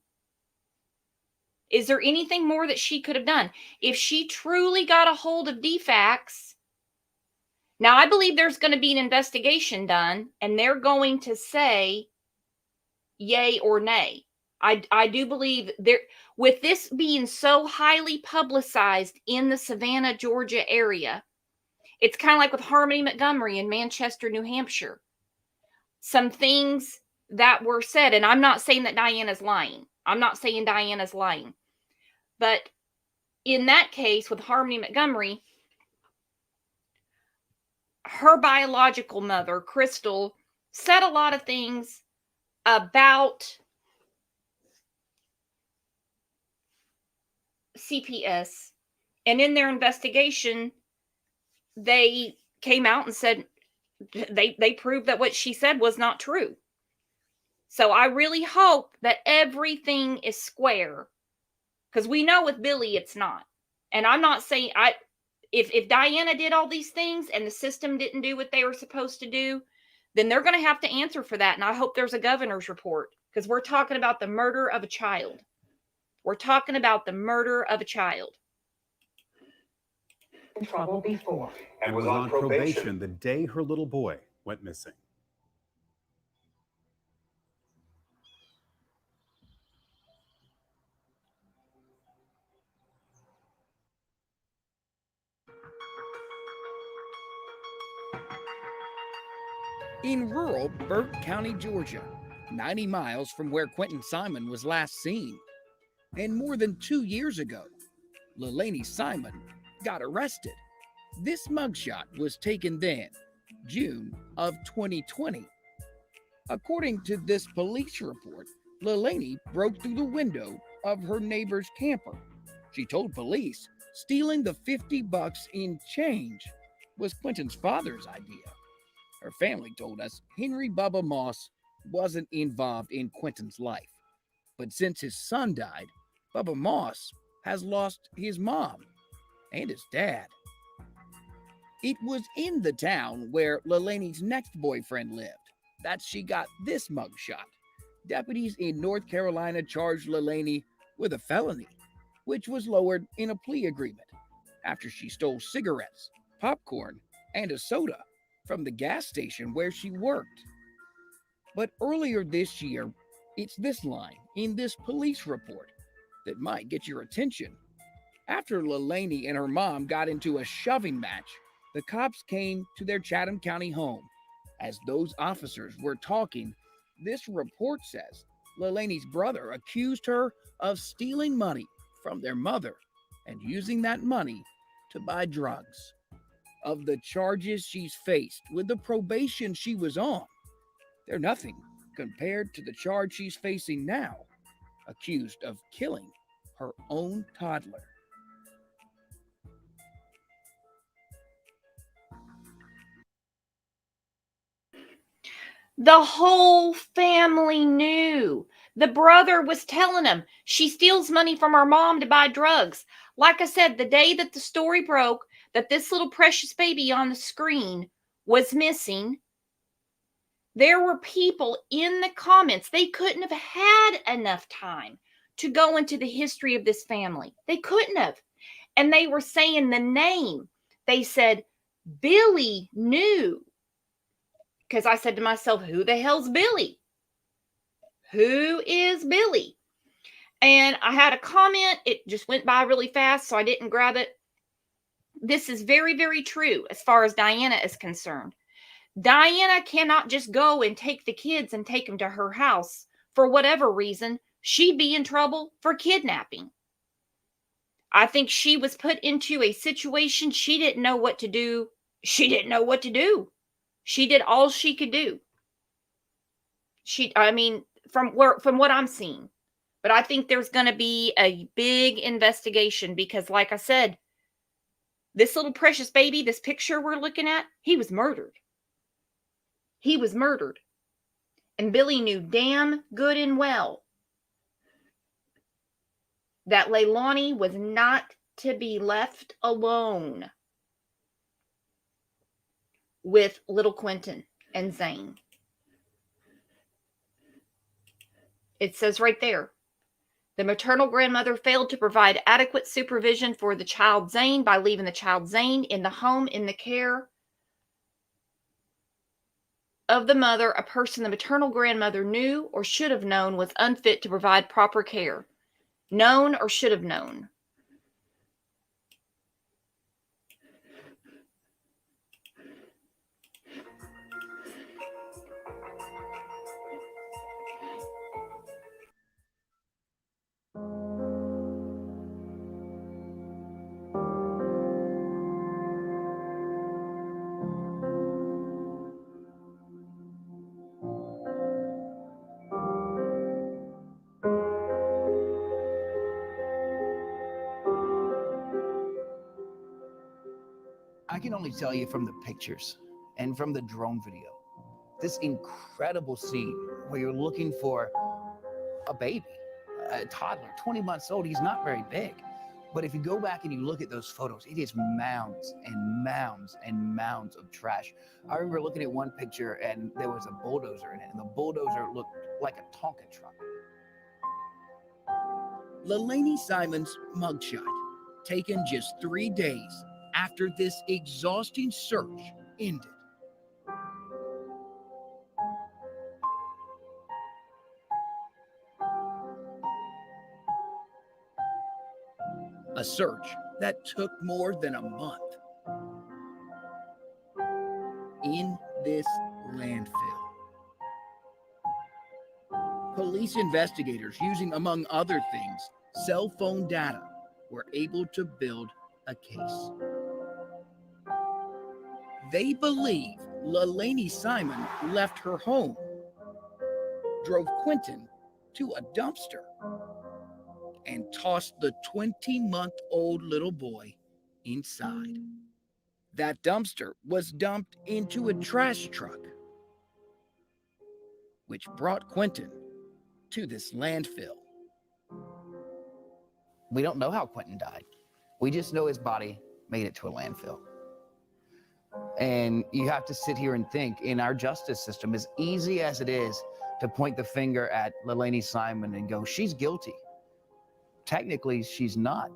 Is there anything more that she could have done? If she truly got a hold of DFACS, now I believe there's going to be an investigation done, and they're going to say yay or nay. I do believe there, with this being so highly publicized in the Savannah, Georgia area, it's kind of like with Harmony Montgomery in Manchester, New Hampshire. Some things that were said, and I'm not saying that Diana's lying. I'm not saying Diana's lying. But in that case with Harmony Montgomery, her biological mother, Crystal, said a lot of things about CPS. And in their investigation, they came out and said they proved that what she said was not true. So I really hope that everything is square, because we know with Billie it's not. And I'm not saying if Diana did all these things and the system didn't do what they were supposed to do, then they're going to have to answer for that. And I hope there's a governor's report, because we're talking about the murder of a child. We're talking about the murder of a child. Trouble before. And was on probation the day her little boy went missing. In rural Burke County, Georgia, 90 miles from where Quinton Simon was last seen. And more than 2 years ago, Leilani Simon got arrested. This mugshot was taken then, June of 2020. According to this police report, Leilani broke through the window of her neighbor's camper. She told police stealing the $50 in change was Quinton's father's idea. Her family told us Henry Bubba Moss wasn't involved in Quinton's life. But since his son died, Bubba Moss has lost his mom and his dad. It was in the town where Leilani's next boyfriend lived that she got this mugshot. Deputies in North Carolina charged Leilani with a felony, which was lowered in a plea agreement after she stole cigarettes, popcorn, and a soda from the gas station where she worked. But earlier this year, it's this line in this police report that might get your attention. After Leilani and her mom got into a shoving match, the cops came to their Chatham County home. As those officers were talking, this report says Leilani's brother accused her of stealing money from their mother and using that money to buy drugs. Of the charges she's faced with the probation she was on, they're nothing compared to the charge she's facing now, accused of killing her own toddler. The whole family knew. The brother was telling him she steals money from our mom to buy drugs. Like I said, the day that the story broke that this little precious baby on the screen was missing, there were people in the comments. They couldn't have had enough time to go into the history of this family. They couldn't have. And they were saying the name. They said, Billie knew. Because I said to myself, who the hell's Billie? Who is Billie? And I had a comment. It just went by really fast, so I didn't grab it. This is very, very true as far as Diana is concerned. Diana cannot just go and take the kids and take them to her house for whatever reason. She'd be in trouble for kidnapping. I think she was put into a situation she didn't know what to do. She didn't know what to do. She did all she could do. From what I'm seeing. But I think there's going to be a big investigation because, like I said, this little precious baby, this picture we're looking at, he was murdered. He was murdered. And Billie knew damn good and well that Leilani was not to be left alone with little Quinton and Zane. It says right there, the maternal grandmother failed to provide adequate supervision for the child Zane by leaving the child Zane in the home in the care of the mother, a person the maternal grandmother knew or should have known was unfit to provide proper care. Known or should have known. I can only tell you from the pictures and from the drone video. This incredible scene where you're looking for a baby, a toddler, 20 months old. He's not very big. But if you go back and you look at those photos, it is mounds and mounds and mounds of trash. I remember looking at one picture and there was a bulldozer in it, and the bulldozer looked like a Tonka truck. Leilani Simon's mugshot, taken just 3 days after this exhausting search ended. A search that took more than a month. In this landfill. Police investigators, using among other things cell phone data, were able to build a case. They believe Leilani Simon left her home, drove Quinton to a dumpster, and tossed the 20-month-old little boy inside. That dumpster was dumped into a trash truck, which brought Quinton to this landfill. We don't know how Quinton died. We just know his body made it to a landfill. And you have to sit here and think, in our justice system, as easy as it is to point the finger at Leilani Simon and go, she's guilty. Technically, she's not.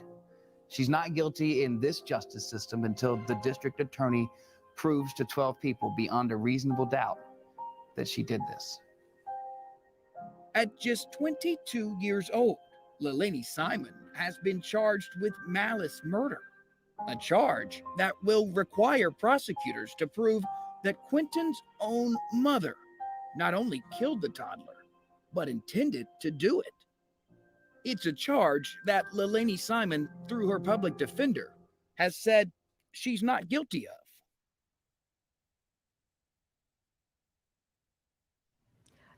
She's not guilty in this justice system until the district attorney proves to 12 people beyond a reasonable doubt that she did this. At just 22 years old, Leilani Simon has been charged with malice murder, a charge that will require prosecutors to prove that Quinton's own mother not only killed the toddler, but intended to do it. It's a charge that Leilani Simon, through her public defender, has said she's not guilty of.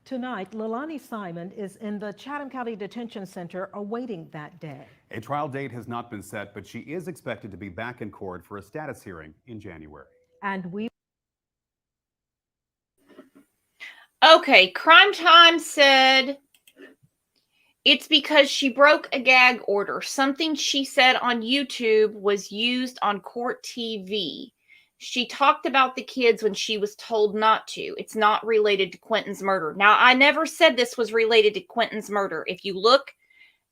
Tonight, Leilani Simon is in the Chatham County Detention Center awaiting that day. A trial date has not been set, but she is expected to be back in court for a status hearing in January. And we... Okay, Crime Time said it's because she broke a gag order. Something she said on YouTube was used on court TV. She talked about the kids when she was told not to. It's not related to Quinton's murder. Now, I never said this was related to Quinton's murder. If you look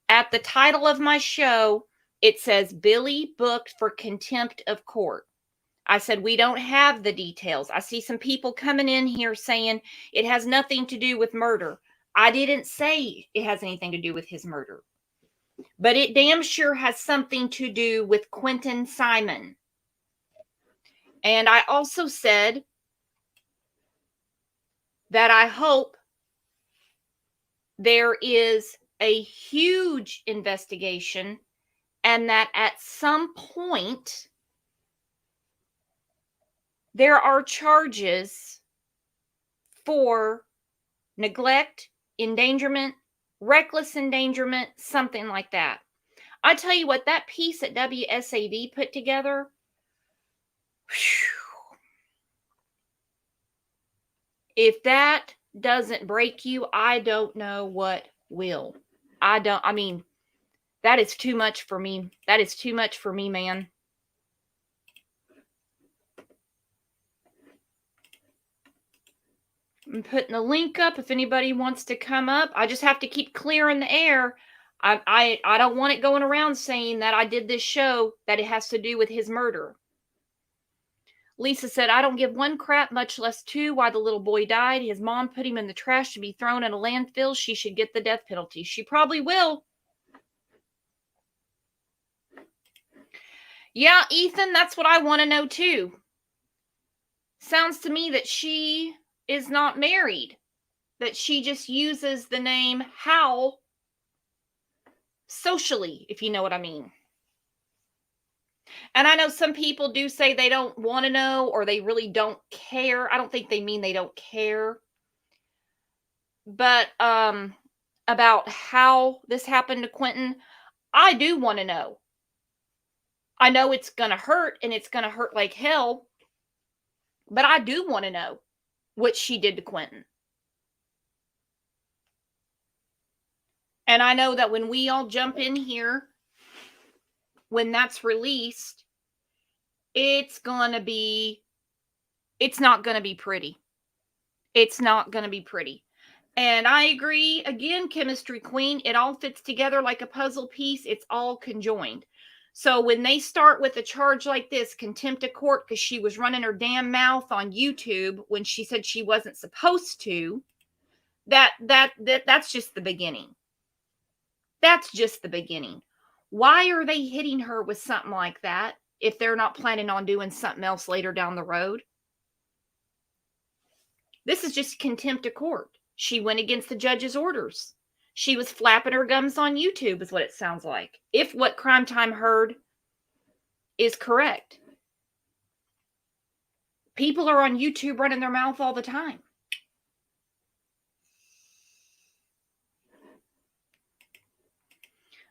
at the title of my show, it says Billie booked for contempt of court. I said we don't have the details. I see some people coming in here saying it has nothing to do with murder. I didn't say it has anything to do with his murder. But it damn sure has something to do with Quinton Simon. And I also said that I hope there is a huge investigation and that at some point there are charges for neglect, endangerment, reckless endangerment, something like that. I tell you what, that piece that WSAV put together, if that doesn't break you, I don't know what will. I mean, that is too much for me. That is too much for me, man. I'm putting the link up if anybody wants to come up. I just have to keep clearing the air. I don't want it going around saying that I did this show, that it has to do with his murder. Lisa said, I don't give one crap, much less two, why the little boy died. His mom put him in the trash to be thrown in a landfill. She should get the death penalty. She probably will. Yeah, Ethan, that's what I want to know too. Sounds to me that she is not married, that she just uses the name Howell socially, if you know what I mean. And I know some people do say they don't want to know or they really don't care. I don't think they mean they don't care. But about how this happened to Quinton, I do want to know. I know it's going to hurt and it's going to hurt like hell. But I do want to know what she did to Quinton. And I know that when we all jump in here, when that's released, it's not going to be pretty. It's not going to be pretty. And I agree, again, Chemistry Queen, it all fits together like a puzzle piece. It's all conjoined. So when they start with a charge like this, contempt of court, because she was running her damn mouth on YouTube when she said she wasn't supposed to, that's just the beginning. That's just the beginning. Why are they hitting her with something like that if they're not planning on doing something else later down the road? This is just contempt of court. She went against the judge's orders. She was flapping her gums on YouTube is what it sounds like. If what Crime Time heard is correct. People are on YouTube running their mouth all the time.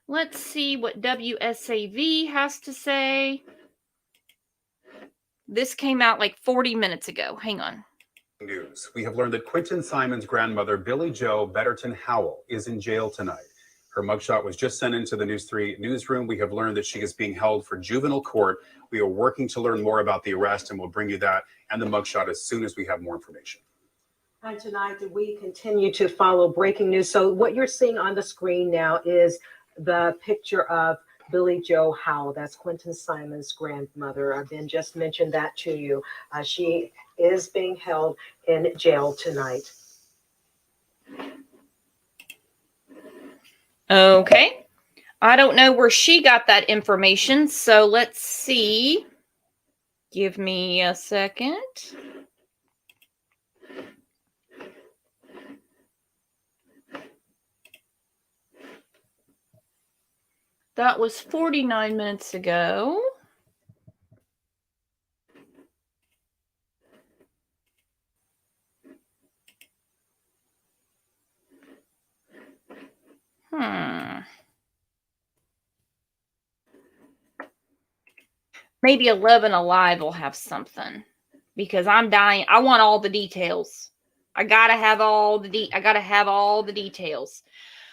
Let's see what WSAV has to say. This came out like 40 minutes ago. Hang on. News. We have learned that Quinton Simon's grandmother, Billie Jo Betterton Howell, is in jail tonight. Her mugshot was just sent into the News 3 newsroom. We have learned that she is being held for juvenile court. We are working to learn more about the arrest, and we'll bring you that and the mugshot as soon as we have more information. And tonight, we continue to follow breaking news. So what you're seeing on the screen now is the picture of Billie Jo Howell. That's Quinton Simon's grandmother. I've been just mentioned that to you. She is being held in jail tonight. Okay. I don't know where she got that information, so let's see. Give me a second. That was 49 minutes ago. Maybe 11 Alive will have something because I'm dying. I want all the details. I gotta have all the details.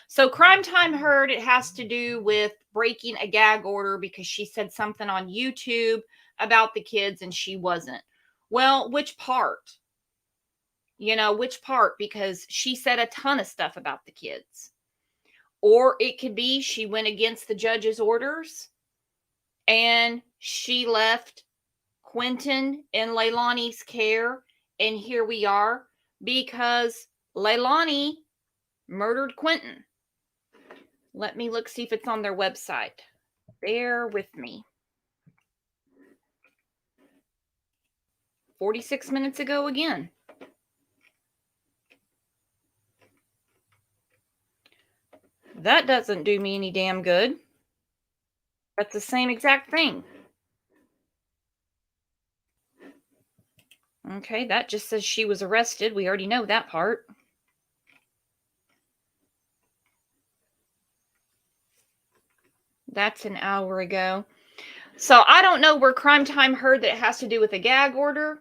So Crime Time heard it has to do with breaking a gag order because she said something on YouTube about the kids and she wasn't. Well, which part? Which part? Because she said a ton of stuff about the kids. Or it could be she went against the judge's orders and she left Quinton in Leilani's care. And here we are because Leilani murdered Quinton. Let me look, see if it's on their website. Bear with me. 46 minutes ago again. That doesn't do me any damn good. That's the same exact thing. Okay, that just says she was arrested. We already know that part. That's an hour ago. So I don't know where Crime Time heard that it has to do with a gag order.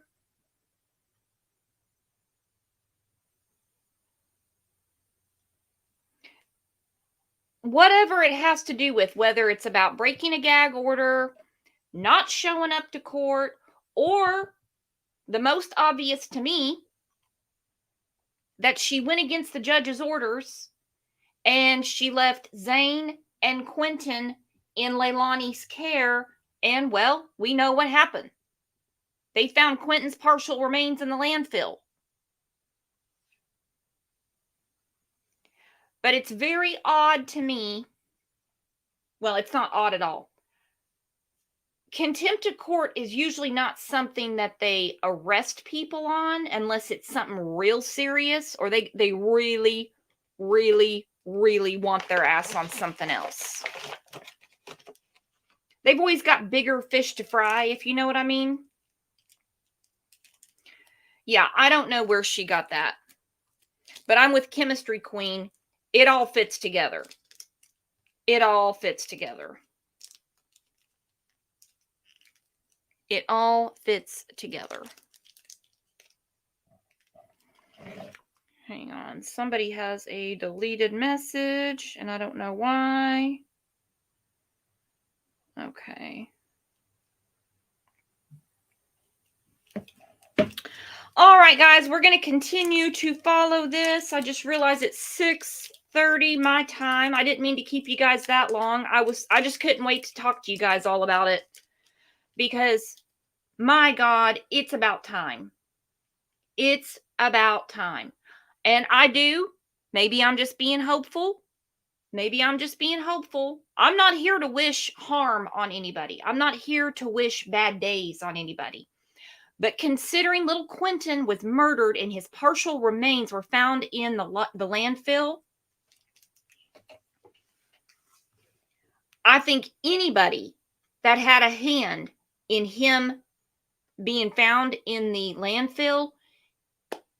Whatever it has to do with, whether it's about breaking a gag order, not showing up to court, or the most obvious to me, that she went against the judge's orders and she left Zane and Quinton in Leilani's care. And, well, we know what happened. They found Quinton's partial remains in the landfill. But it's very odd to me. Well, it's not odd at all. Contempt of court is usually not something that they arrest people on unless it's something real serious or they really, really, really want their ass on something else. They've always got bigger fish to fry, if you know what I mean. Yeah, I don't know where she got that. But I'm with Chemistry Queen. It all fits together. It all fits together. It all fits together. Hang on. Somebody has a deleted message, and I don't know why. Okay. All right, guys, we're going to continue to follow this. I just realized it's 6:30 my time. I didn't mean to keep you guys that long. I just couldn't wait to talk to you guys all about it because, my God, it's about time. It's about time. And maybe I'm just being hopeful. Maybe I'm just being hopeful. I'm not here to wish harm on anybody. I'm not here to wish bad days on anybody. But considering little Quinton was murdered and his partial remains were found in the landfill, I think anybody that had a hand in him being found in the landfill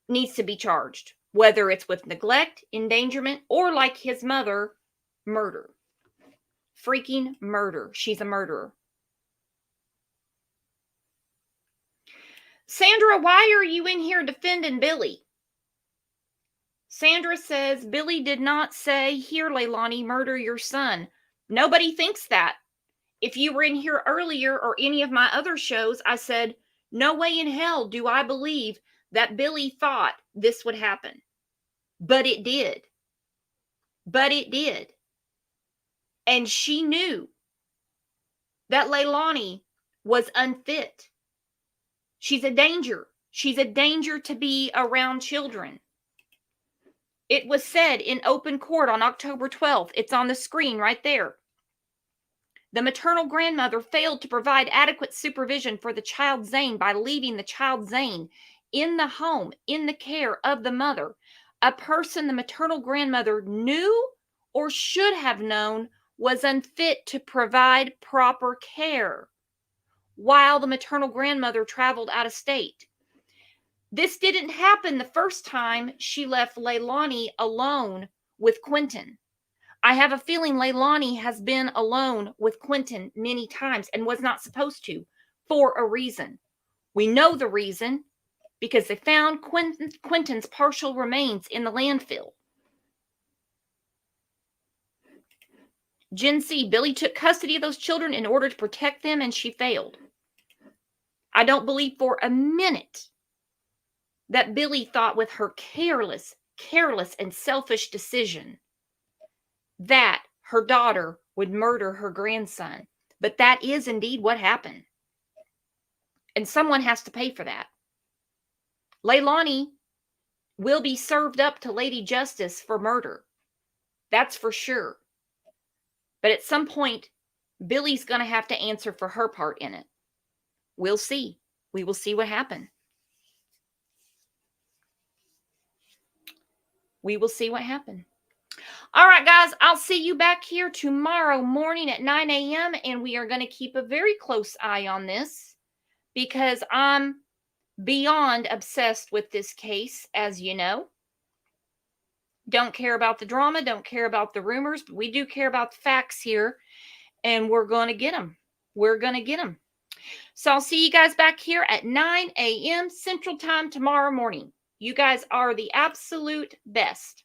needs to be charged, whether it's with neglect, endangerment, or like his mother, murder. Freaking murder. She's a murderer. Sandra, why are you in here defending Billie? Sandra says, Billie did not say, here, Leilani, murder your son. Nobody thinks that. If you were in here earlier or any of my other shows, I said, no way in hell do I believe that Billie thought this would happen. But it did. But it did. And she knew that Leilani was unfit. She's a danger. She's a danger to be around children. It was said in open court on October 12th. It's on the screen right there. The maternal grandmother failed to provide adequate supervision for the child Zane by leaving the child Zane in the home, in the care of the mother, a person the maternal grandmother knew or should have known was unfit to provide proper care while the maternal grandmother traveled out of state. This didn't happen the first time she left Leilani alone with Quinton. I have a feeling Leilani has been alone with Quinton many times and was not supposed to, for a reason. We know the reason because they found Quinton's partial remains in the landfill. Gen C, Billie took custody of those children in order to protect them, and she failed. I don't believe for a minute that Billie thought with her careless and selfish decision that her daughter would murder her grandson. But that is indeed what happened. And someone has to pay for that. Leilani will be served up to Lady Justice for murder. That's for sure. But at some point, Billie's going to have to answer for her part in it. We'll see. We will see what happens. We will see what happens. All right, guys, I'll see you back here tomorrow morning at 9 a.m. And we are going to keep a very close eye on this because I'm beyond obsessed with this case, as you know. Don't care about the drama, don't care about the rumors, but we do care about the facts here, and we're going to get them. We're going to get them. So I'll see you guys back here at 9 a.m. Central Time tomorrow morning. You guys are the absolute best.